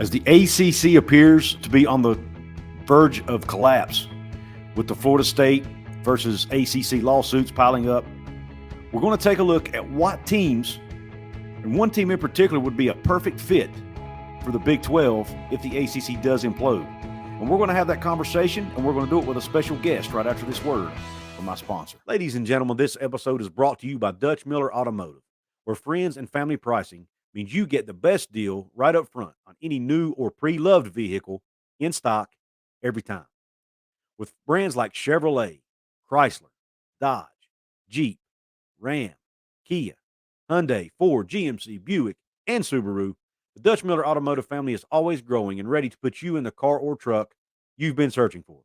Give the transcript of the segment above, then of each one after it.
As the ACC appears to be on the verge of collapse with the Florida State versus ACC lawsuits piling up, we're going to take a look at what teams, and one team in particular would be a perfect fit for the Big 12 if the ACC does implode. And we're going to have that conversation, and we're going to do it with a special guest right after this word from my sponsor. Ladies and gentlemen, this episode is brought to you by Dutch Miller Automotive, where friends and family pricing means you get the best deal right up front on any new or pre-loved vehicle in stock every time. With brands like Chevrolet, Chrysler, Dodge, Jeep, Ram, Kia, Hyundai, Ford, GMC, Buick, and Subaru, the Dutch Miller Automotive family is always growing and ready to put you in the car or truck you've been searching for.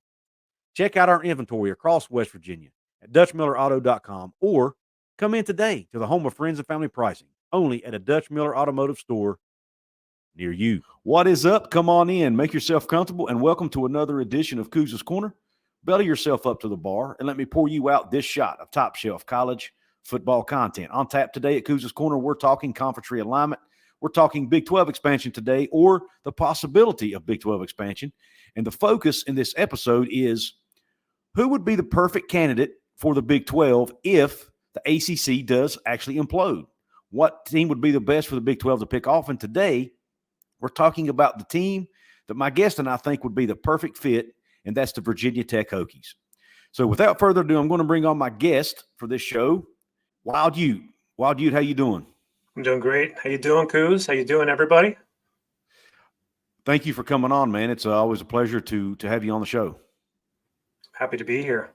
Check out our inventory across West Virginia at DutchMillerAuto.com or come in today to the home of friends and family pricing, only at a Dutch Miller Automotive store near you. What is up? Come on in, make yourself comfortable, and welcome to another edition of Couz's Corner. Belly yourself up to the bar and let me pour you out this shot of top shelf college football content. On tap today at Couz's Corner, we're talking conference realignment. We're talking Big 12 expansion today, or the possibility of Big 12 expansion. And the focus in this episode is who would be the perfect candidate for the Big 12 if the ACC does actually implode? What team would be the best for the Big 12 to pick off? And today, we're talking about the team that my guest and I think would be the perfect fit, and that's the Virginia Tech Hokies. So without further ado, I'm going to bring on my guest for this show, WildUte. WildUte, how you doing? I'm doing great. How you doing, Couz? How you doing, everybody? Thank you for coming on, man. It's always a pleasure to have you on the show. Happy to be here.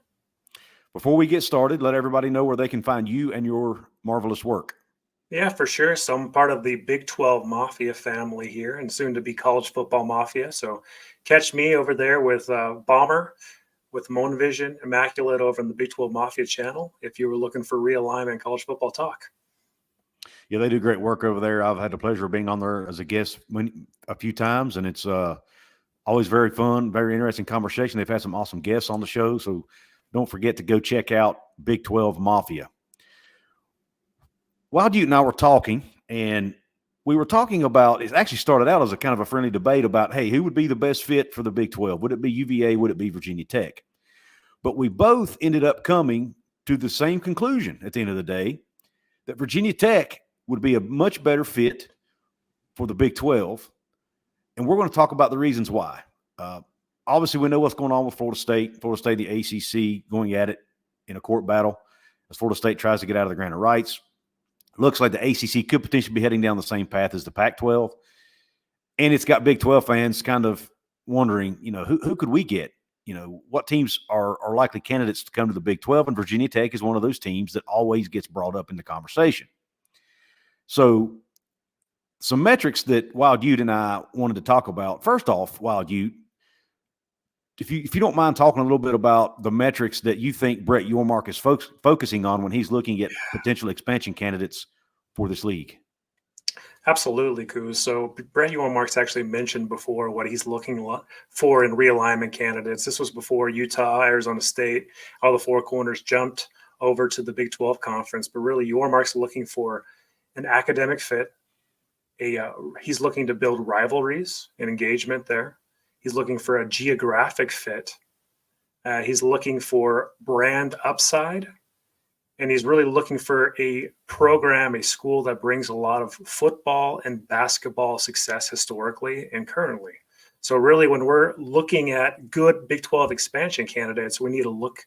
Before we get started, let everybody know where they can find you and your marvelous work. Yeah, for sure. So I'm part of the Big 12 Mafia family here and soon to be College Football Mafia. So catch me over there with Bomber, with Moan Vision, Immaculate over on the Big 12 Mafia channel if you were looking for realignment college football talk. Yeah, they do great work over there. I've had the pleasure of being on there as a guest a few times, and it's always very fun, very interesting conversation. They've had some awesome guests on the show, so don't forget to go check out Big 12 Mafia. WildUte and I were talking, and we were talking about, it actually started out as a kind of a friendly debate about, hey, who would be the best fit for the Big 12? Would it be UVA? Would it be Virginia Tech? But we both ended up coming to the same conclusion at the end of the day, that Virginia Tech would be a much better fit for the Big 12. And we're going to talk about the reasons why. Obviously, we know what's going on with Florida State, the ACC going at it in a court battle as Florida State tries to get out of the grant of rights. Looks like the ACC could potentially be heading down the same path as the Pac-12. And it's got Big 12 fans kind of wondering, who could we get? What teams are likely candidates to come to the Big 12? And Virginia Tech is one of those teams that always gets brought up in the conversation. So some metrics that WildUte and I wanted to talk about. First off, WildUte, if you don't mind talking a little bit about the metrics that you think Brett Yormark is focusing on when he's looking at potential expansion candidates for this league. Absolutely, Couz. So Brett Yormark's actually mentioned before what he's looking for in realignment candidates. This was before Utah, Arizona State, all the four corners jumped over to the Big 12 conference. But really, Yormark's looking for an academic fit. He's looking to build rivalries and engagement there. He's looking for a geographic fit. He's looking for brand upside. And he's really looking for a program, a school that brings a lot of football and basketball success historically and currently. So really, when we're looking at good Big 12 expansion candidates, we need to look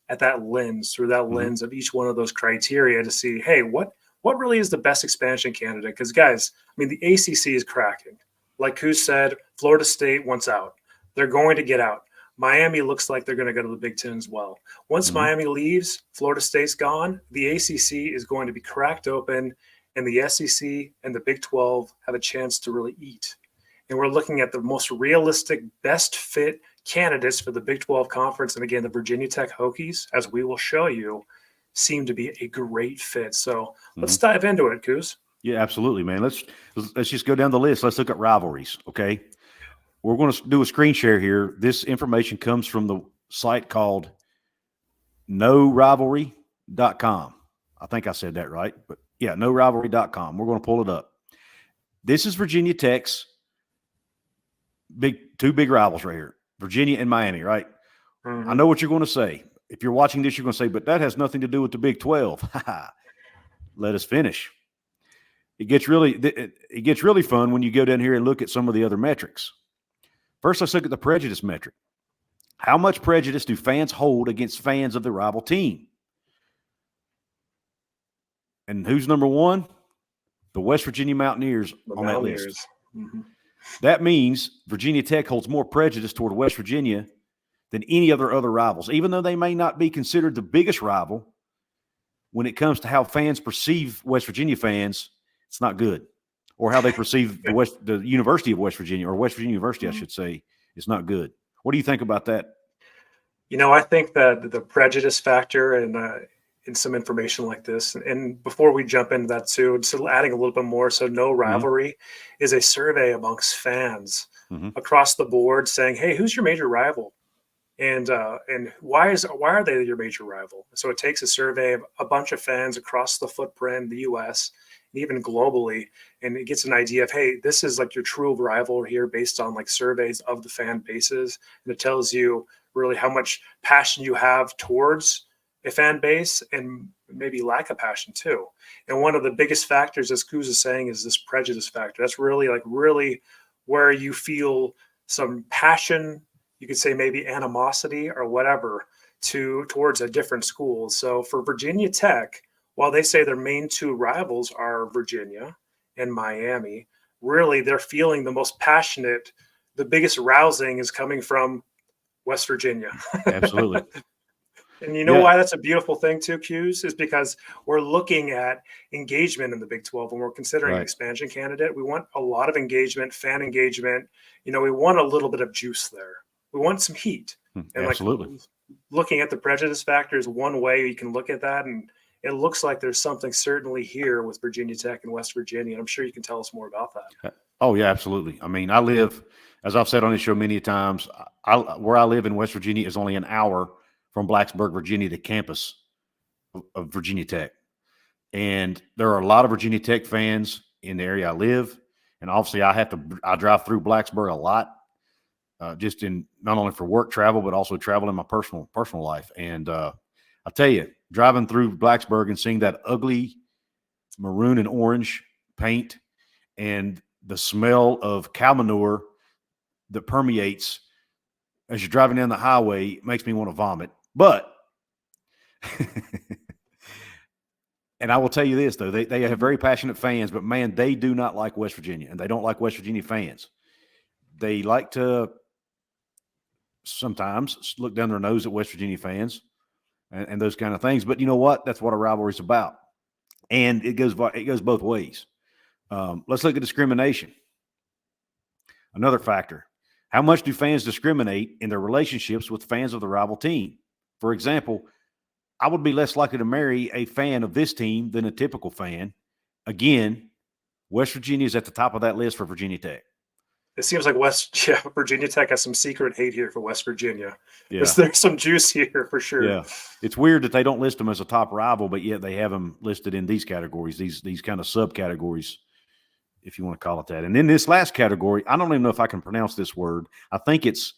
at that lens, through that lens of each one of those criteria to see, hey, what really is the best expansion candidate? Because, guys, the ACC is cracking. Like Couz said, Florida State wants out. They're going to get out. Miami looks like they're going to go to the Big Ten as well. Once Miami leaves, Florida State's gone, the ACC is going to be cracked open, and the SEC and the Big 12 have a chance to really eat. And we're looking at the most realistic, best fit candidates for the Big 12 conference. And again, the Virginia Tech Hokies, as we will show you, seem to be a great fit. So let's dive into it, Couz. Yeah, absolutely, man. Let's just go down the list. Let's look at rivalries, okay? We're going to do a screen share here. This information comes from the site called NoRivalry.com. I think I said that right, but yeah, NoRivalry.com. We're going to pull it up. This is Virginia Tech's two big rivals right here, Virginia and Miami, right? Mm-hmm. I know what you're going to say. If you're watching this, you're going to say, but that has nothing to do with the Big 12. Let us finish. It gets really fun when you go down here and look at some of the other metrics. First, let's look at the prejudice metric. How much prejudice do fans hold against fans of the rival team? And who's number one? The West Virginia Mountaineers on that list. Mm-hmm. That means Virginia Tech holds more prejudice toward West Virginia than any other rivals, even though they may not be considered the biggest rival. When it comes to how fans perceive West Virginia fans, it's not good. Or how they perceive the University of West Virginia, or West Virginia University, I should say, is not good. What do you think about that? I think that the prejudice factor and in some information like this, and before we jump into that too, so adding a little bit more, so no rivalry is a survey amongst fans across the board saying, hey, who's your major rival? And why are they your major rival? So it takes a survey of a bunch of fans across the footprint, the U.S., and even globally, and it gets an idea of, hey, this is like your true rival here based on like surveys of the fan bases, and it tells you really how much passion you have towards a fan base and maybe lack of passion too. And one of the biggest factors, as Couz is saying, is this prejudice factor. That's really where you feel some passion. You could say maybe animosity or whatever towards a different school. So for Virginia Tech, while they say their main two rivals are Virginia and Miami, really they're feeling the most passionate, the biggest rousing is coming from West Virginia. Absolutely. And you know why that's a beautiful thing too, Couz, is because we're looking at engagement in the Big 12 when we're considering an expansion candidate. We want a lot of engagement, fan engagement. We want a little bit of juice there. We want some heat. And absolutely. Looking at the prejudice factor is one way you can look at that. And it looks like there's something certainly here with Virginia Tech and West Virginia. I'm sure you can tell us more about that. Oh, yeah, absolutely. I mean, I live, as I've said on this show many times, where I live in West Virginia is only an hour from Blacksburg, Virginia, the campus of Virginia Tech. And there are a lot of Virginia Tech fans in the area I live. And obviously I drive through Blacksburg a lot, just in not only for work travel, but also travel in my personal life. And I'll tell you, driving through Blacksburg and seeing that ugly maroon and orange paint and the smell of cow manure that permeates as you're driving down the highway makes me want to vomit. But, and I will tell you this, though, they have very passionate fans, but man, they do not like West Virginia, and they don't like West Virginia fans. They like to sometimes look down their nose at West Virginia fans and those kind of things. But you know what? That's what a rivalry is about. And it goes both ways. Let's look at discrimination. Another factor. How much do fans discriminate in their relationships with fans of the rival team? For example, I would be less likely to marry a fan of this team than a typical fan. Again, West Virginia is at the top of that list for Virginia Tech. It seems like Virginia Tech has some secret hate here for West Virginia. Yeah. There's some juice here for sure. Yeah. It's weird that they don't list them as a top rival, but yet they have them listed in these categories, these kind of subcategories, if you want to call it that. And in this last category, I don't even know if I can pronounce this word. I think it's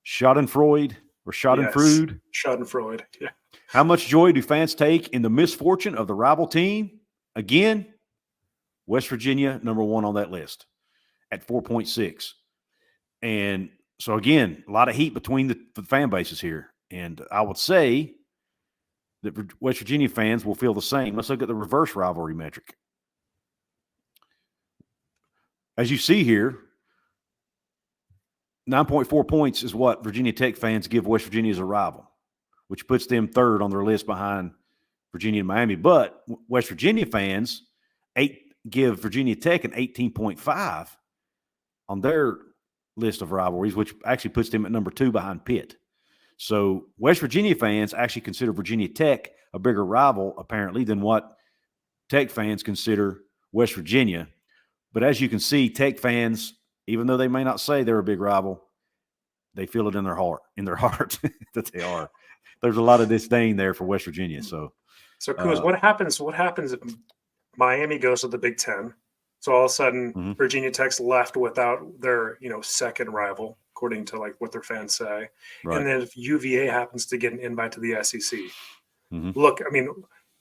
Schadenfreude or Schadenfreude. Schadenfreude, yeah. How much joy do fans take in the misfortune of the rival team? Again, West Virginia, number one on that list at 4.6. And so, again, a lot of heat between the fan bases here. And I would say that West Virginia fans will feel the same. Let's look at the reverse rivalry metric. As you see here, 9.4 points is what Virginia Tech fans give West Virginia as a rival, which puts them third on their list behind Virginia and Miami. But West Virginia fans give Virginia Tech an 18.5 on their list of rivalries, which actually puts them at number 2 behind Pitt. So West Virginia fans actually consider Virginia Tech a bigger rival, apparently, than what Tech fans consider West Virginia. But as you can see, Tech fans, even though they may not say they're a big rival, they feel it in their heart that they are. There's a lot of disdain there for West Virginia. So Couz, what happens if Miami goes to the Big Ten? So all of a sudden, Mm-hmm. Virginia Tech's left without their, second rival, according to like what their fans say. Right. And then if UVA happens to get an invite to the SEC, Mm-hmm. look, I mean,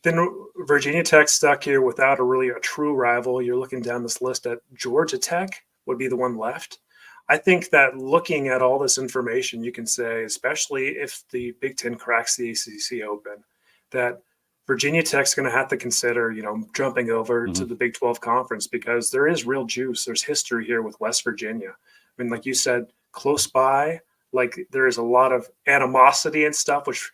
then Virginia Tech stuck here without a true rival. You're looking down this list at Georgia Tech would be the one left. I think that looking at all this information, you can say, especially if the Big Ten cracks the ACC open, that Virginia Tech's going to have to consider, jumping over to the Big 12 conference, because there is real juice. There's history here with West Virginia. I mean, like you said, close by, like there is a lot of animosity and stuff, which,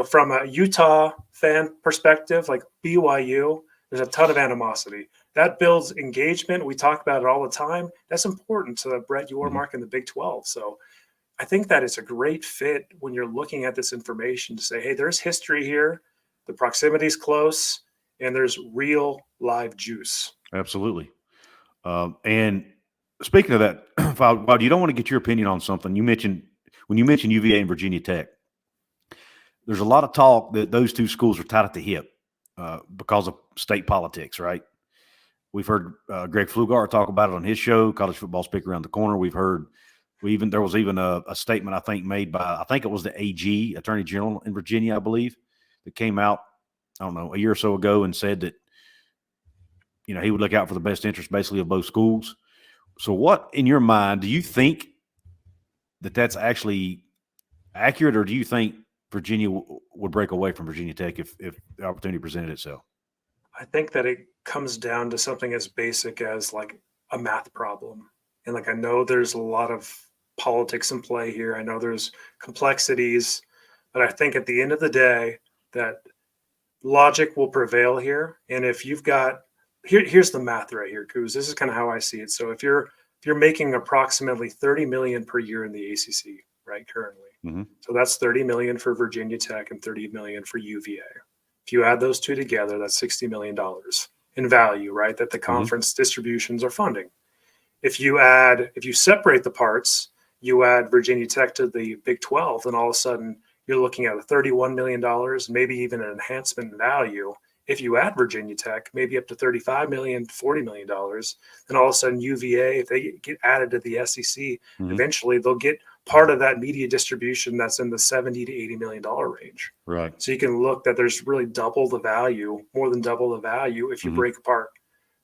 from a Utah fan perspective, like BYU, there's a ton of animosity. That builds engagement. We talk about it all the time. That's important to Brett Yormark and the Big 12. So I think that it's a great fit when you're looking at this information to say, hey, there's history here. The proximity is close, and there's real live juice. Absolutely. And speaking of that, Wild, you don't want to get your opinion on something. When you mentioned UVA and Virginia Tech, there's a lot of talk that those two schools are tied at the hip because of state politics, right? We've heard Greg Flugart talk about it on his show, College Football Speak Around the Corner. There was even a statement, I think, made by, I think it was the AG, Attorney General in Virginia, I believe, that came out, I don't know, a year or so ago and said that, he would look out for the best interest basically of both schools. So what, in your mind, do you think that that's actually accurate, or do you think Virginia would break away from Virginia Tech if the opportunity presented itself? I think that it comes down to something as basic as like a math problem. And like, I know there's a lot of politics in play here. I know there's complexities, but I think at the end of the day that logic will prevail here. And if you've got, here's the math right here, Couz. This is kind of how I see it. So if you're making approximately $30 million per year in the ACC, right, currently. So that's $30 million for Virginia Tech and $30 million for UVA. If you add those two together, that's $60 million in value, right, that the conference distributions are funding. If you separate the parts, you add Virginia Tech to the Big 12, then all of a sudden you're looking at a $31 million, maybe even an enhancement in value. If you add Virginia Tech, maybe up to $35 million, $40 million, then all of a sudden UVA, if they get added to the SEC, eventually they'll get part of that media distribution that's in the $70 to $80 million range. Right. So you can look that there's really double the value, more than double the value if you break apart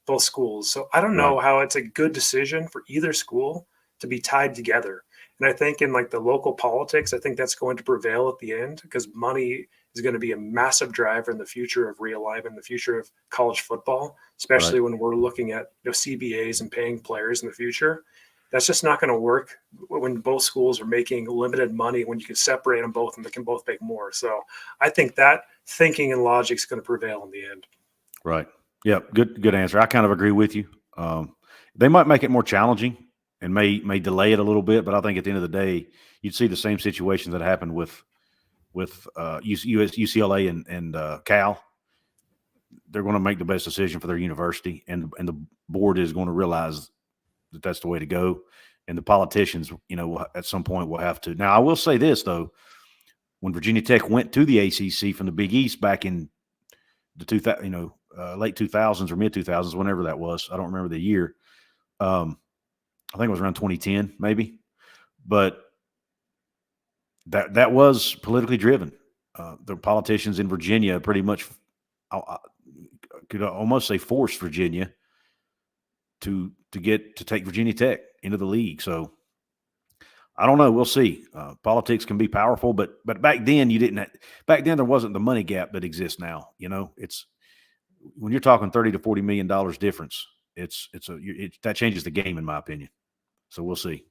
both schools. So I don't know how it's a good decision for either school to be tied together. And I think in like the local politics, I think that's going to prevail at the end, because money is going to be a massive driver in the future of realignment, the future of college football, especially when we're looking at CBAs and paying players in the future. That's just not going to work when both schools are making limited money, when you can separate them both and they can both make more. So I think that thinking and logic is going to prevail in the end. Right. Yeah. Good answer. I kind of agree with you. They might make it more challenging and may delay it a little bit, but I think at the end of the day, you'd see the same situations that happened with UCLA and Cal. They're going to make the best decision for their university, and the board is going to realize that that's the way to go. And the politicians, at some point will have to. Now, I will say this though: when Virginia Tech went to the ACC from the Big East back in the late 2000s or mid 2000s, whenever that was, I don't remember the year. I think it was around 2010, maybe, but that was politically driven. The politicians in Virginia pretty much, I could almost say, forced Virginia to take Virginia Tech into the league. So I don't know. We'll see. Politics can be powerful, but back then back then there wasn't the money gap that exists now. It's when you're talking $30 to $40 million difference, that changes the game, in my opinion. So we'll see.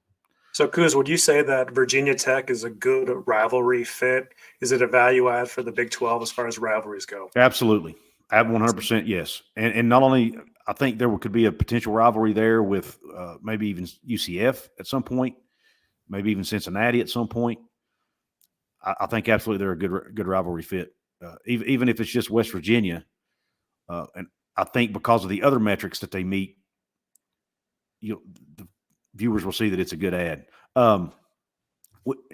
So, Couz, would you say that Virginia Tech is a good rivalry fit? Is it a value add for the Big 12 as far as rivalries go? Absolutely. 100% yes. And not only, I think there could be a potential rivalry there with maybe even UCF at some point, maybe even Cincinnati at some point. I think absolutely they're a good rivalry fit, even if it's just West Virginia. And I think because of the other metrics that they meet, the viewers will see that it's a good ad.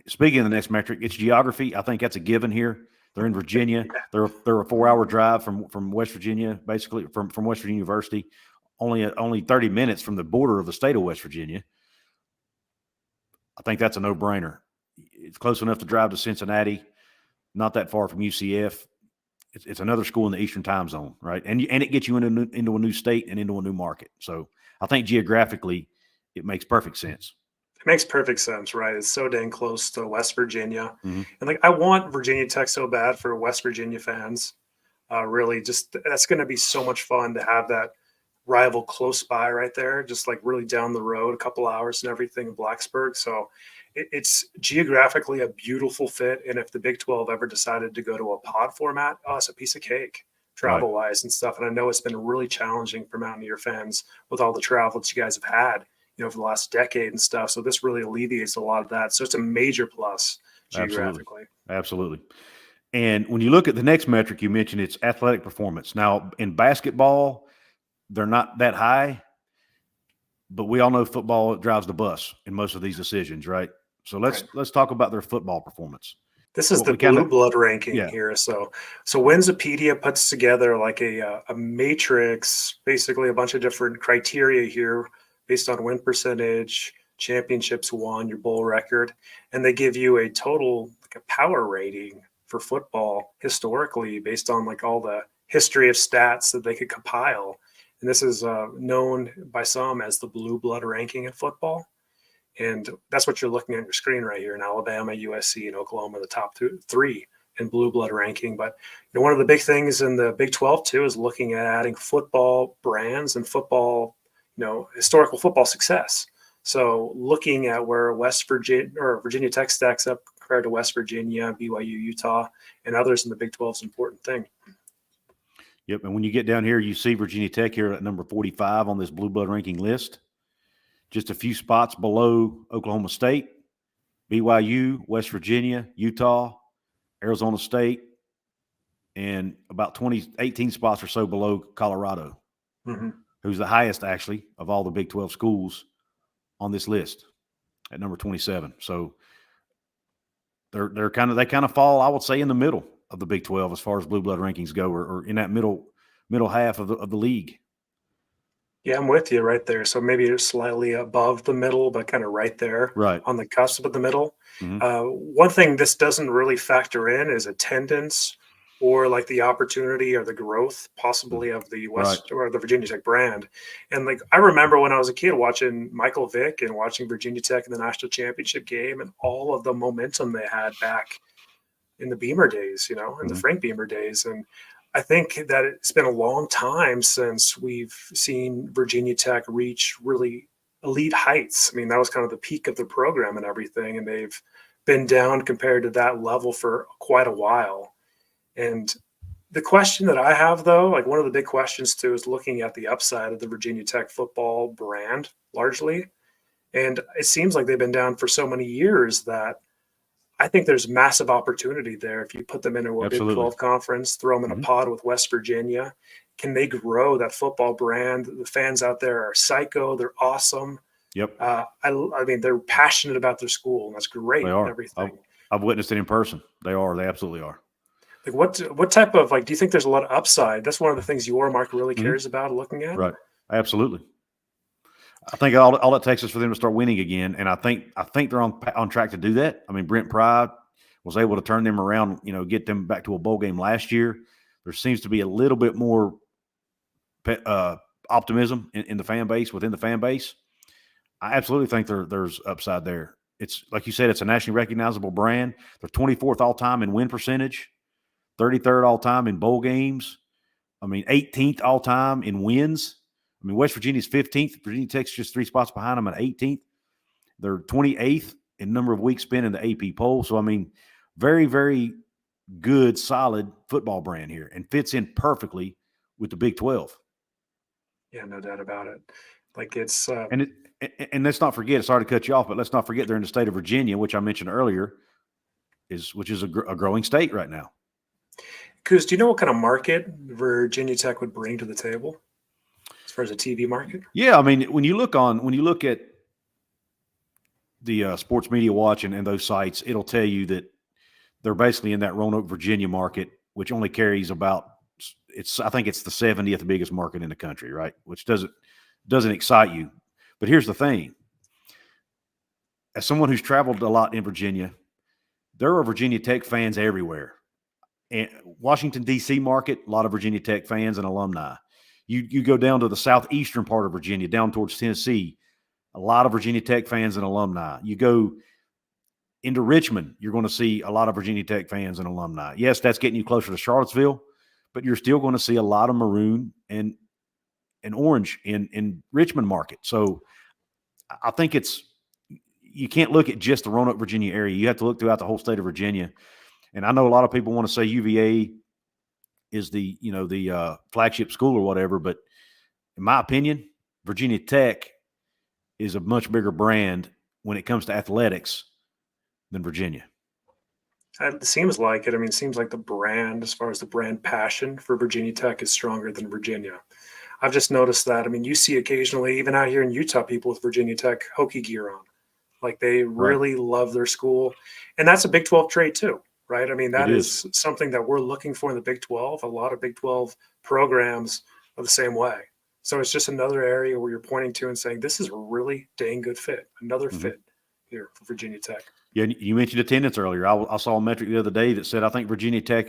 Speaking of the next metric, it's geography. I think that's a given here. They're in Virginia. They're a 4-hour drive from West Virginia, basically from West Virginia University. only 30 minutes from the border of the state of West Virginia. I think that's a no-brainer. It's close enough to drive to Cincinnati, not that far from UCF. It's another school in the Eastern time zone, right? And it gets you into a new state and into a new market. So I think geographically it makes perfect sense. It makes perfect sense, right? It's so dang close to West Virginia. Mm-hmm. And like, I want Virginia Tech so bad for West Virginia fans. Really, just that's going to be so much fun to have that rival close by right there, just like really down the road, a couple hours and everything in Blacksburg. So it's geographically a beautiful fit. And if the Big 12 ever decided to go to a pod format, oh, it's a piece of cake travel wise and stuff. And I know it's been really challenging for Mountaineer fans with all the travel that you guys have had, for the last decade and stuff. So this really alleviates a lot of that. So it's a major plus geographically. Absolutely. And when you look at the next metric you mentioned, it's athletic performance. Now, in basketball, they're not that high, but we all know football drives the bus in most of these decisions, right? So let's talk about their football performance. This is the blue blood ranking here. So Winsipedia puts together like a matrix, basically a bunch of different criteria here based on win percentage, championships won, your bowl record, and they give you a total, like a power rating for football historically based on like all the history of stats that they could compile. And this is known by some as the blue blood ranking in football. And that's what you're looking at your screen right here in Alabama, USC, and Oklahoma, the top three in blue blood ranking. But one of the big things in the Big 12 too is looking at adding football brands and football, historical football success. So looking at where West Virginia or Virginia Tech stacks up compared to West Virginia, BYU, Utah, and others in the Big 12 is an important thing. Yep. And when you get down here, you see Virginia Tech here at number 45 on this blue blood ranking list. Just a few spots below Oklahoma State, BYU, West Virginia, Utah, Arizona State, and about 18 spots or so below Colorado, who's the highest actually of all the Big 12 schools on this list at number 27. So they kind of fall, I would say, in the middle of the Big 12 as far as blue blood rankings go, or in that middle half of the league. Yeah, I'm with you right there. So maybe it's slightly above the middle, but kind of right there on the cusp of the middle. One thing this doesn't really factor in is attendance or like the opportunity or the growth possibly of the West or the Virginia Tech brand. And like, I remember when I was a kid watching Michael Vick and watching Virginia Tech in the national championship game and all of the momentum they had back in the Beamer days, in the Frank Beamer days. And I think that it's been a long time since we've seen Virginia Tech reach really elite heights. I mean, that was kind of the peak of the program and everything, and they've been down compared to that level for quite a while. And the question that I have, though, like one of the big questions too, is looking at the upside of the Virginia Tech football brand largely. And it seems like they've been down for so many years that I think there's massive opportunity there. If you put them into a Big 12 conference, throw them in a pod with West Virginia, can they grow that football brand? The fans out there are psycho. They're awesome. Yep. I mean, they're passionate about their school, and that's great. They are. Everything. I've witnessed it in person. They are. They absolutely are. Like what type of, like, do you think there's a lot of upside? That's one of the things Yormark really cares about looking at. Right. Absolutely. I think all it takes is for them to start winning again, and I think they're on track to do that. I mean, Brent Pry was able to turn them around, get them back to a bowl game last year. There seems to be a little bit more optimism in the fan base, within the fan base. I absolutely think there's upside there. It's like you said, it's a nationally recognizable brand. They're 24th all time in win percentage, 33rd all time in bowl games. I mean, 18th all time in wins. I mean, West Virginia's 15th. Virginia Tech's just 3 spots behind them at 18th. They're 28th in number of weeks spent in the AP poll. So, I mean, very, very good, solid football brand here, and fits in perfectly with the Big 12. Yeah, no doubt about it. Like it's and let's not forget. Sorry to cut you off, but let's not forget they're in the state of Virginia, which I mentioned earlier, which is a growing state right now. Couz, do you know what kind of market Virginia Tech would bring to the table as far as a TV market? Yeah, I mean, when you look at the Sports Media Watch and those sites, it'll tell you that they're basically in that Roanoke, Virginia market, which only carries about I think it's the 70th biggest market in the country, right? Which doesn't doesn't excite you. But here's the thing. As someone who's traveled a lot in Virginia, there are Virginia Tech fans everywhere. And Washington, D.C. market, a lot of Virginia Tech fans and alumni. You go down to the southeastern part of Virginia, down towards Tennessee, a lot of Virginia Tech fans and alumni. You go into Richmond, you're going to see a lot of Virginia Tech fans and alumni. Yes, that's getting you closer to Charlottesville, but you're still going to see a lot of maroon and orange in Richmond market. So I think you can't look at just the Roanoke, Virginia area. You have to look throughout the whole state of Virginia. And I know a lot of people want to say UVA is the flagship school or whatever, but in my opinion, Virginia Tech is a much bigger brand when it comes to athletics than Virginia. It seems like it. I mean, it seems like the brand, as far as the brand passion for Virginia Tech, is stronger than Virginia. I've just noticed that. I mean, you see occasionally, even out here in Utah, people with Virginia Tech Hokie gear on. Like they really love their school. And that's a Big 12 trait too, right? I mean, that is something that we're looking for in the Big 12. A lot of Big 12 programs are the same way. So it's just another area where you're pointing to and saying, this is a really dang good fit. Another fit here for Virginia Tech. Yeah, you mentioned attendance earlier. I saw a metric the other day that said I think Virginia Tech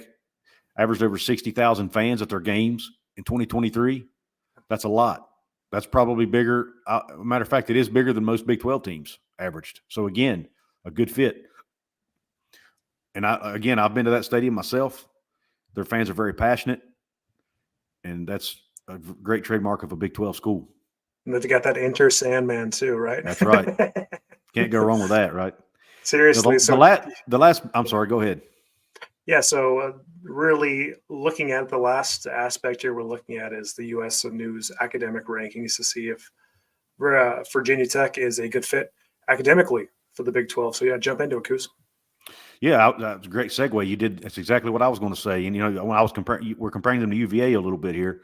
averaged over 60,000 fans at their games in 2023. That's a lot. That's probably bigger. Matter of fact, it is bigger than most Big 12 teams averaged. So, again, a good fit. And, I've been to that stadium myself. Their fans are very passionate, and that's a great trademark of a Big 12 school. And they got that Enter Sandman too, right? That's right. Can't go wrong with that, right? Seriously. The last – I'm sorry, go ahead. Yeah, so really looking at the last aspect here we're looking at is the U.S. News academic rankings to see if Virginia Tech is a good fit academically for the Big 12. So, yeah, jump into it, Couz. Yeah, that's a great segue. You did. That's exactly what I was going to say. And, when I was we're comparing them to UVA a little bit here.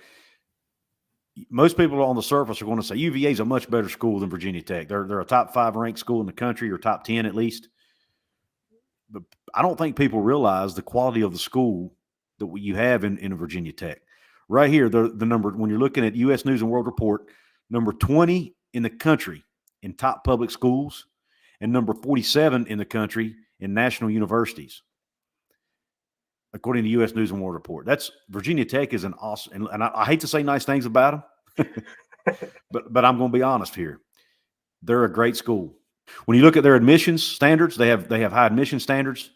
Most people on the surface are going to say UVA is a much better school than Virginia Tech. They're a top 5 ranked school in the country, or top 10 at least. But I don't think people realize the quality of the school that you have in Virginia Tech. Right here, the number, when you're looking at U.S. News and World Report, number 20 in the country in top public schools, and number 47 in the country in national universities, according to U.S. News and World Report. That's Virginia Tech is an awesome, and I hate to say nice things about them, but I'm going to be honest here. They're a great school. When you look at their admissions standards, they have high admission standards.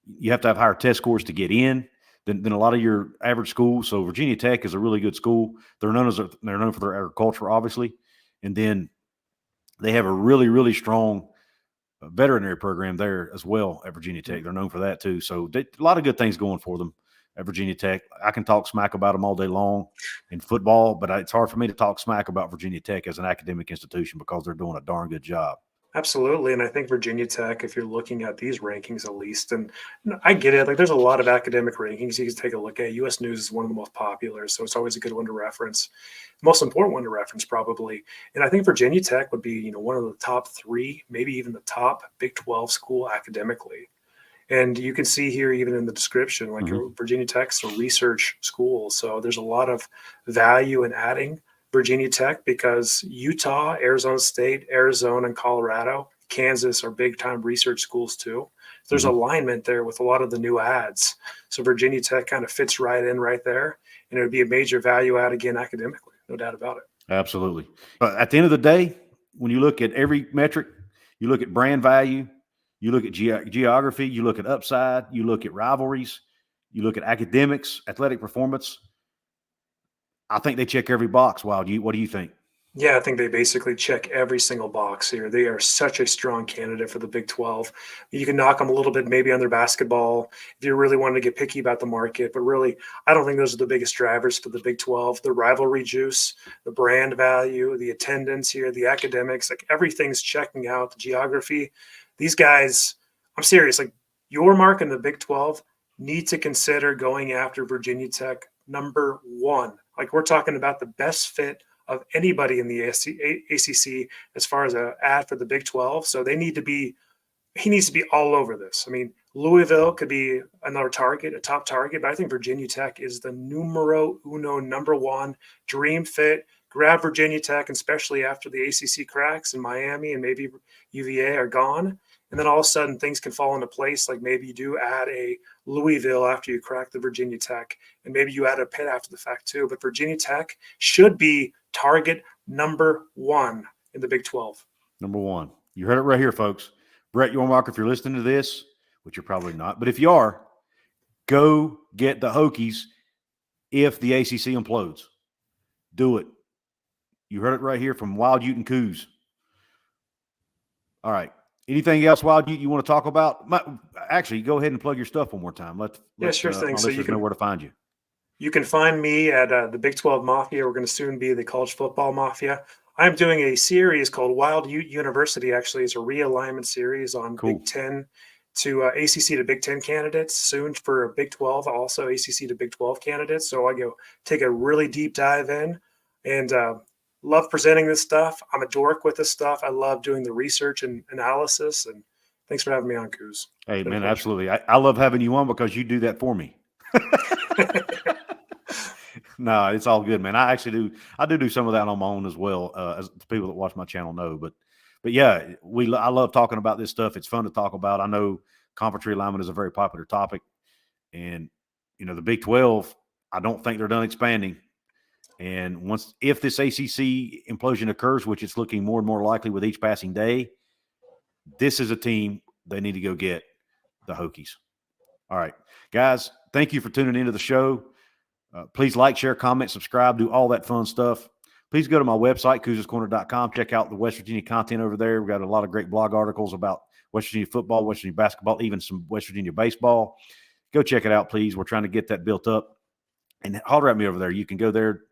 You have to have higher test scores to get in than a lot of your average schools. So Virginia Tech is a really good school. They're known for their agriculture, obviously, and then they have a really, really strong veterinary program there as well at Virginia Tech. They're known for that too. So a lot of good things going for them at Virginia Tech. I can talk smack about them all day long in football, but it's hard for me to talk smack about Virginia Tech as an academic institution because they're doing a darn good job. Absolutely. And I think Virginia Tech, if you're looking at these rankings at least, and I get it, like there's a lot of academic rankings you can take a look at. U.S. News is one of the most popular, so it's always a good one to reference. Most important one to reference probably. And I think Virginia Tech would be, one of the top 3, maybe even the top Big 12 school academically. And you can see here, even in the description, like Virginia Tech's a research school. So there's a lot of value in adding Virginia Tech because Utah, Arizona State, Arizona, and Colorado, Kansas are big-time research schools too. There's alignment there with a lot of the new ads. So Virginia Tech kind of fits right in right there, and it would be a major value add again academically, no doubt about it. Absolutely. But at the end of the day, when you look at every metric, you look at brand value, you look at geography, you look at upside, you look at rivalries, you look at academics, athletic performance, I think they check every box. What do you think? Yeah, I think they basically check every single box here. They are such a strong candidate for the Big 12. You can knock them a little bit maybe on their basketball if you really wanted to get picky about the market. But really, I don't think those are the biggest drivers for the Big 12. The rivalry juice, the brand value, the attendance here, the academics, like everything's checking out, the geography. These guys, I'm serious, like Yormark and the Big 12 need to consider going after Virginia Tech number 1. Like we're talking about the best fit of anybody in the ACC as far as an ad for the Big 12. So he needs to be all over this. I mean, Louisville could be another target, a top target, but I think Virginia Tech is the numero uno, number 1 dream fit, grab Virginia Tech, and especially after the ACC cracks and Miami and maybe UVA are gone. And then all of a sudden things can fall into place. Like maybe you do add a Louisville after you crack the Virginia Tech, and maybe you add a Pitt after the fact too. But Virginia Tech should be target number 1 in the Big 12. Number 1. You heard it right here, folks. Brett Yormark, if you're listening to this, which you're probably not, but if you are, go get the Hokies if the ACC implodes. Do it. You heard it right here from WildUte and Couz. All right. Anything else, WildUte, you want to talk about? Actually, go ahead and plug your stuff one more time. Let sure thing. So you know where to find you. You can find me at the Big 12 Mafia. We're going to soon be the College Football Mafia. I'm doing a series called WildUte University. Actually, it's a realignment series on Big 10 to ACC to Big 10 candidates. Soon for Big 12, also ACC to Big 12 candidates. So I go take a really deep dive in, and love presenting this stuff. I'm a dork with this stuff. I love doing the research and analysis. And thanks for having me on, Couz. Hey, man, absolutely. I love having you on because you do that for me. No, it's all good, man. I do some of that on my own as well, as the people that watch my channel know. But yeah, I love talking about this stuff. It's fun to talk about. I know conference realignment is a very popular topic. And, the Big 12, I don't think they're done expanding. And if this ACC implosion occurs, which it's looking more and more likely with each passing day, this is a team they need to go get, the Hokies. All right, guys, thank you for tuning into the show. Please like, share, comment, subscribe, do all that fun stuff. Please go to my website, couzescorner.com. Check out the West Virginia content over there. We've got a lot of great blog articles about West Virginia football, West Virginia basketball, even some West Virginia baseball. Go check it out, please. We're trying to get that built up. And holler at me over there. You can go there,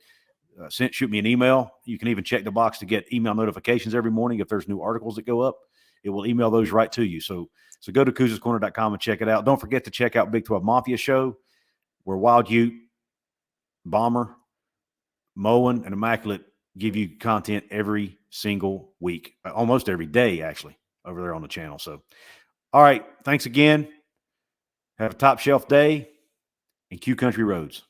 shoot me an email. You can even check the box to get email notifications every morning if there's new articles that go up. It will email those right to you. So go to couzescorner.com and check it out. Don't forget to check out Big 12 Mafia Show, where WildUte, Bomber, Moen, and Immaculate give you content every single week, almost every day, actually, over there on the channel. So, all right, thanks again. Have a top shelf day, and Q Country Roads.